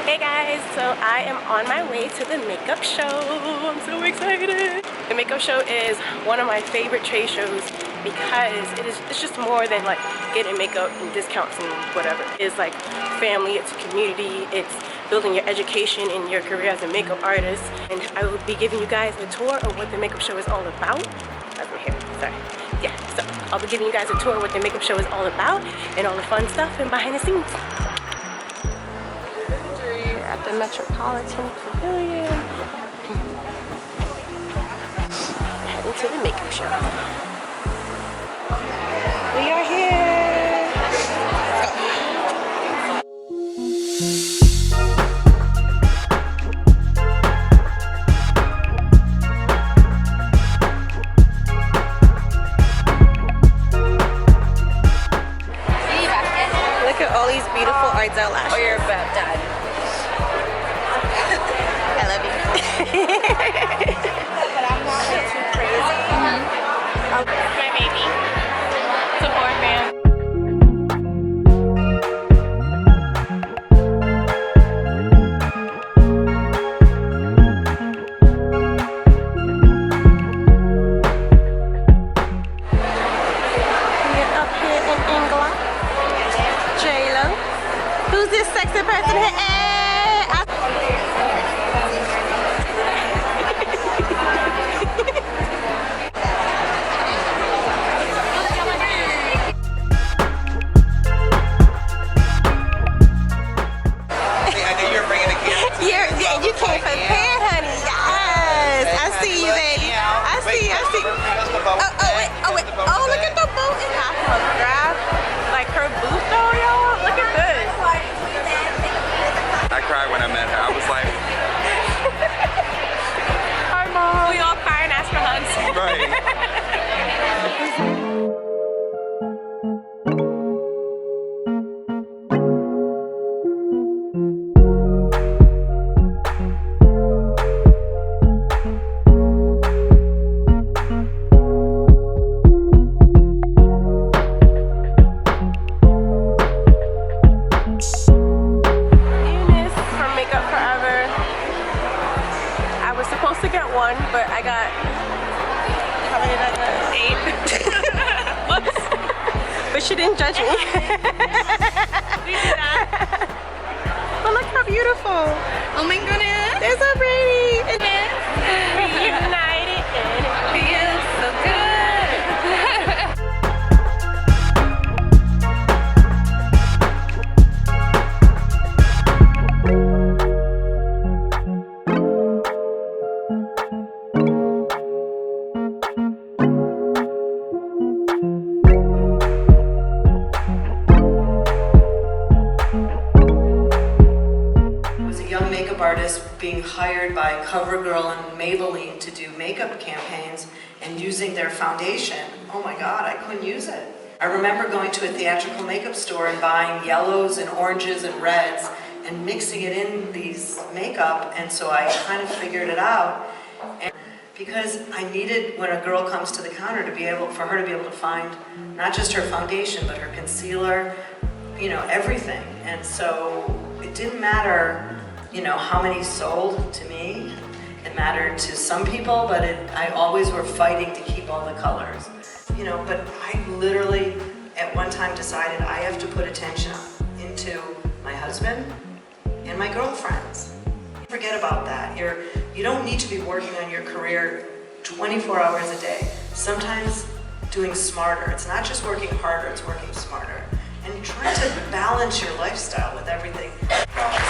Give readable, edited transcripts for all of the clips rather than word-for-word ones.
Hey guys, so I am on my way to the makeup show. I'm so excited. The makeup show is one of my favorite trade shows because it's just more than like getting makeup and discounts and whatever. It's like family, it's community, it's building your education and your career as a makeup artist. And I will be giving you guys a tour of what the makeup show is all about. That's my hair, sorry. Yeah, so I'll be giving you guys a tour of what the makeup show is all about and all the fun stuff and behind the scenes. At the Metropolitan Pavilion. Heading to the makeup show. We are here. Look at all these beautiful Ardell lashes. Oh, you're about done. I love you. But I'm not like too crazy. Okay. My baby. Support fan. We're up here in England. J-Lo. Who's this sexy person here? You came prepared, honey. Yes. I see you, baby. I see. Oh, wait. Oh, look at the boot. And I can grab like her boot though, y'all. Look at this. I cried when I met her. I was like, hi, Mom. We all cry and ask for hugs. right. But I got, how many did I get? 8. Whoops. But she didn't judge me. We did that. But look how beautiful. Oh my goodness. They're so pretty. Reunited and it feels so good. Artist being hired by CoverGirl and Maybelline to do makeup campaigns and using their foundation. Oh my God, I couldn't use it. I remember going to a theatrical makeup store and buying yellows and oranges and reds and mixing it in these makeup, and so I kind of figured it out. And because I needed, when a girl comes to the counter, to be able, for her to be able to find not just her foundation, but her concealer, you know, everything. And so it didn't matter, you know, how many sold to me. It mattered to some people, but I always were fighting to keep all the colors. You know, but I literally at one time decided I have to put attention into my husband and my girlfriends. Forget about that. You don't need to be working on your career 24 hours a day. Sometimes doing smarter. It's not just working harder, it's working smarter. And trying to balance your lifestyle with everything else.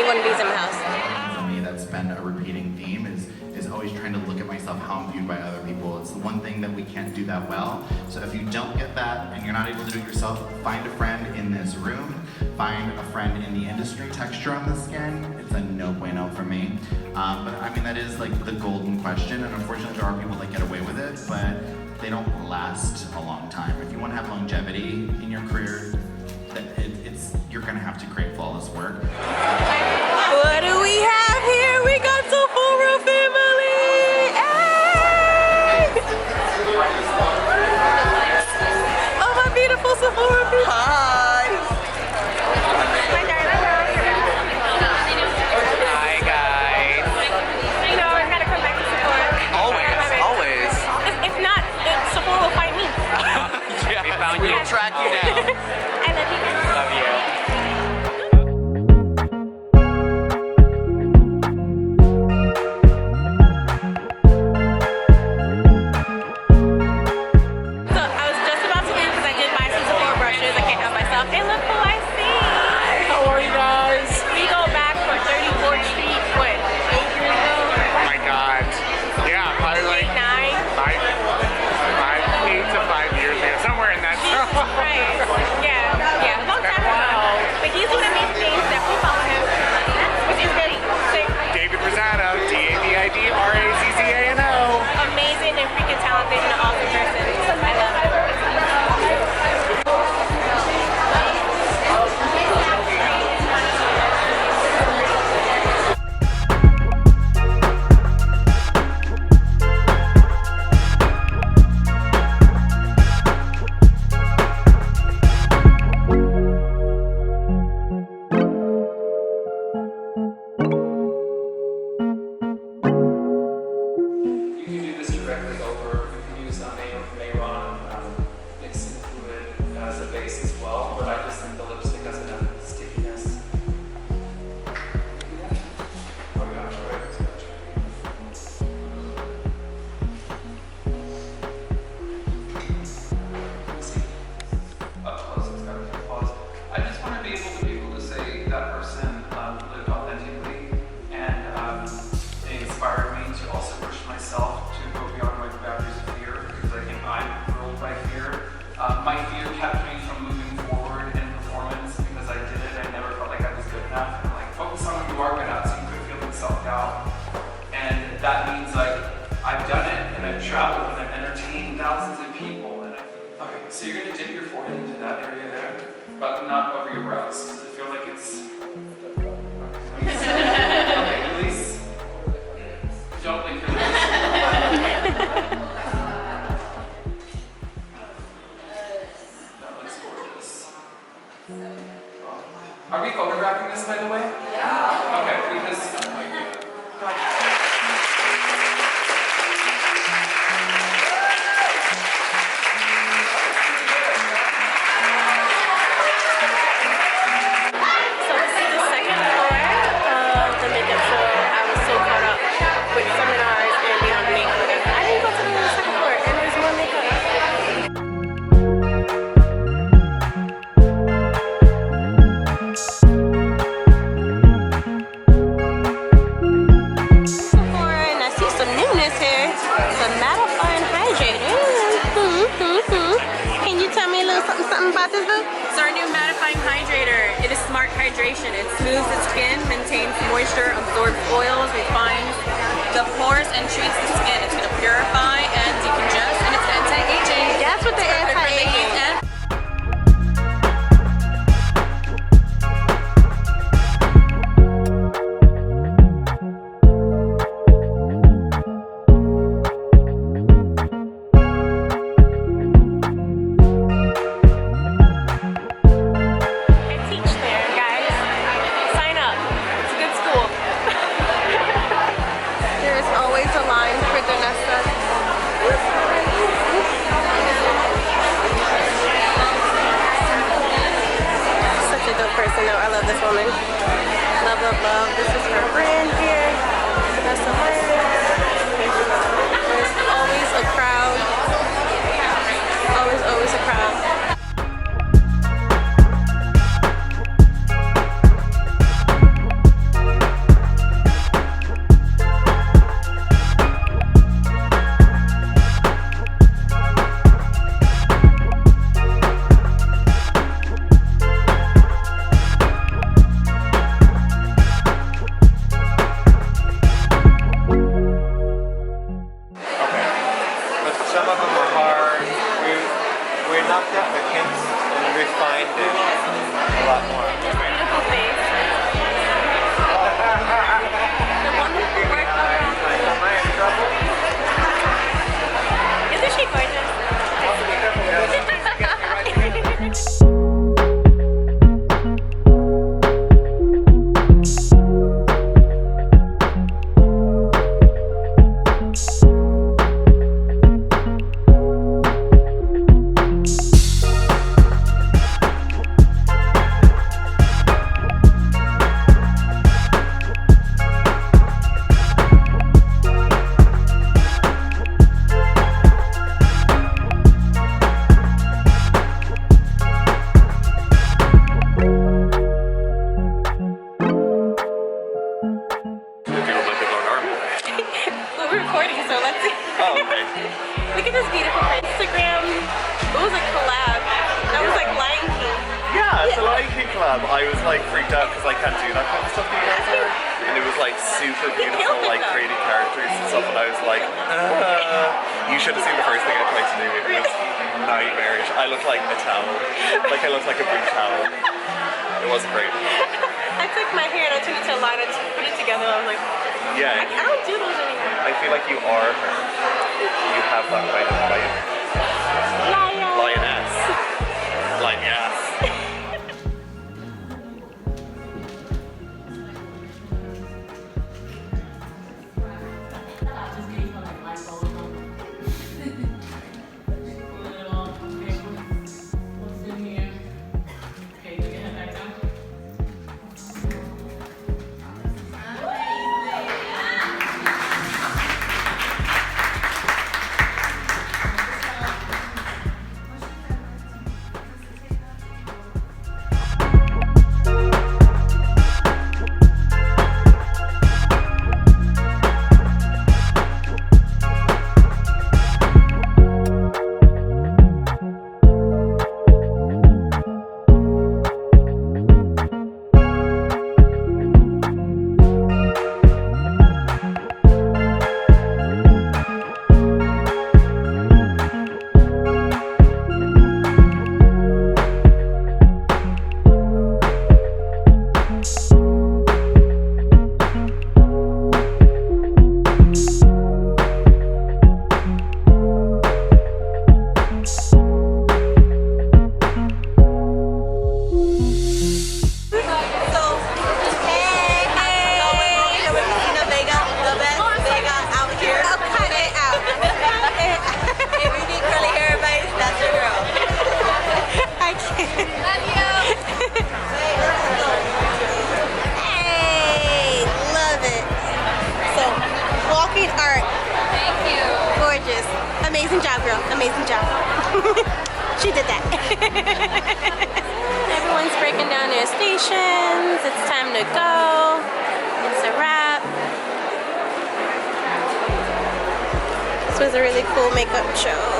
one of these in my house. For me, that's been a repeating theme is always trying to look at myself how I'm viewed by other people. It's the one thing that we can't do that well. So if you don't get that and you're not able to do it yourself, find a friend in this room, find a friend in the industry. Texture on the skin, it's a no bueno for me. But I mean, that is like the golden question, and unfortunately there are people that get away with it, but they don't last a long time. If you want to have longevity in your career, you're gonna have to create flawless work. What do we have here? We got Sephora family! Hey! Oh, my beautiful Sephora people! Hi! Hi guys. You know, I gotta come back to Sephora. Always. If not, Sephora will find me. Yeah, we found you. We'll track you down. I love you guys. Love you. So you're going to dip your forehead into that area there, but not over your brows, because I feel like it's... Okay, release. Don't lick your lips. That looks gorgeous. Are we photographing this, by the way? Yeah. Okay, because... Hydration. It smooths the skin, maintains moisture, absorbs oils, refines the pores, and treats the skin. It's going to purify and decongest, and it's anti-aging. That's what the anti-aging is. I love this woman. Love, love, love. This is her brand here. That's the There's always a crowd. Always a crowd. but some of them are hard. We knocked out the kinks and refined it a lot more. Beautiful face. The wonderful work. Am I in trouble? Isn't she gorgeous? We're recording, so let's see. Oh, okay. Look at this beautiful Instagram. It was a collab. That was like Lion King. Yeah, it's a Lion King collab. I was like freaked out because I can't do that kind of stuff that you guys are. And it was like super beautiful, like creating characters and stuff. And I was like, you should have seen the first thing I tried to do. It was nightmarish. I looked like a towel. Like I looked like a blue towel. It wasn't great. I took my hair and I turned it to a line and put it together. I was like, Yeah. I don't do those anymore. I feel like you are her. You have that kind of lioness. Lioness. Amazing job, girl. Amazing job. She did that. Everyone's breaking down their stations. It's time to go. It's a wrap. This was a really cool makeup show.